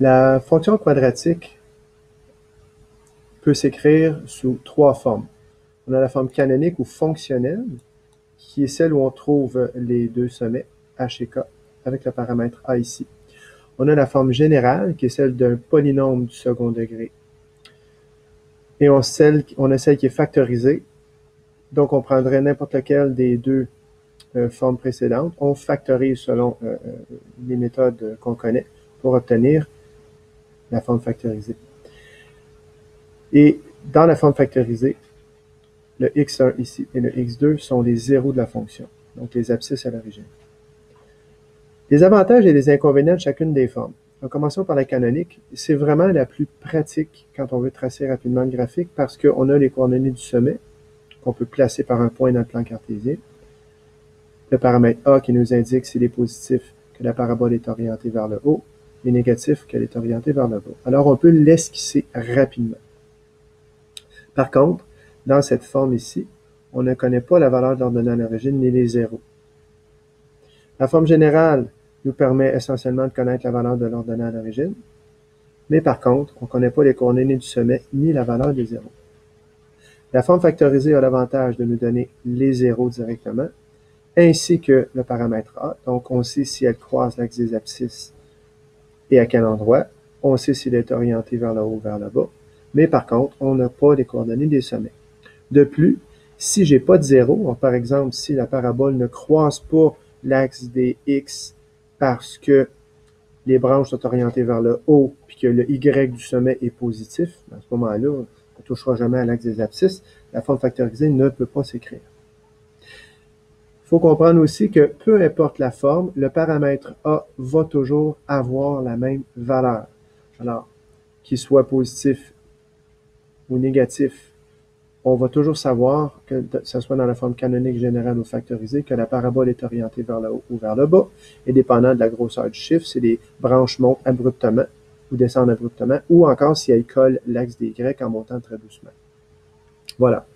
La fonction quadratique peut s'écrire sous trois formes. On a la forme canonique ou fonctionnelle, qui est celle où on trouve les deux sommets, h et k, avec le paramètre a ici. On a la forme générale, qui est celle d'un polynôme du second degré. Et on a celle qui est factorisée. Donc, on prendrait n'importe laquelle des deux formes précédentes. On factorise selon les méthodes qu'on connaît pour obtenir la forme factorisée. Et dans la forme factorisée, le x1 ici et le x2 sont les zéros de la fonction, donc les abscisses à l'origine. Les avantages et les inconvénients de chacune des formes. En commençons par la canonique. C'est vraiment la plus pratique quand on veut tracer rapidement le graphique parce qu'on a les coordonnées du sommet qu'on peut placer par un point dans le plan cartésien. Le paramètre A qui nous indique s'il est positif que la parabole est orientée vers le haut et négatif qu'elle est orientée vers le bas. Alors on peut l'esquisser rapidement. Par contre, dans cette forme ici, on ne connaît pas la valeur de l'ordonnée à l'origine ni les zéros. La forme générale nous permet essentiellement de connaître la valeur de l'ordonnée à l'origine, mais par contre, on ne connaît pas les coordonnées du sommet ni la valeur des zéros. La forme factorisée a l'avantage de nous donner les zéros directement, ainsi que le paramètre A. Donc, on sait si elle croise l'axe des abscisses et à quel endroit. On sait s'il est orienté vers le haut ou vers le bas. Mais par contre, on n'a pas les coordonnées des sommets. De plus, si j'ai pas de zéro, par exemple, si la parabole ne croise pas l'axe des x parce que les branches sont orientées vers le haut puis que le y du sommet est positif, à ce moment-là, on ne touchera jamais à l'axe des abscisses, la forme factorisée ne peut pas s'écrire. Il faut comprendre aussi que peu importe la forme, le paramètre A va toujours avoir la même valeur. Alors, qu'il soit positif ou négatif, on va toujours savoir, que ce soit dans la forme canonique, générale ou factorisée, que la parabole est orientée vers le haut ou vers le bas. Et dépendant de la grosseur du chiffre, si les branches montent abruptement ou descendent abruptement, ou encore si elles collent l'axe des Y en montant très doucement. Voilà.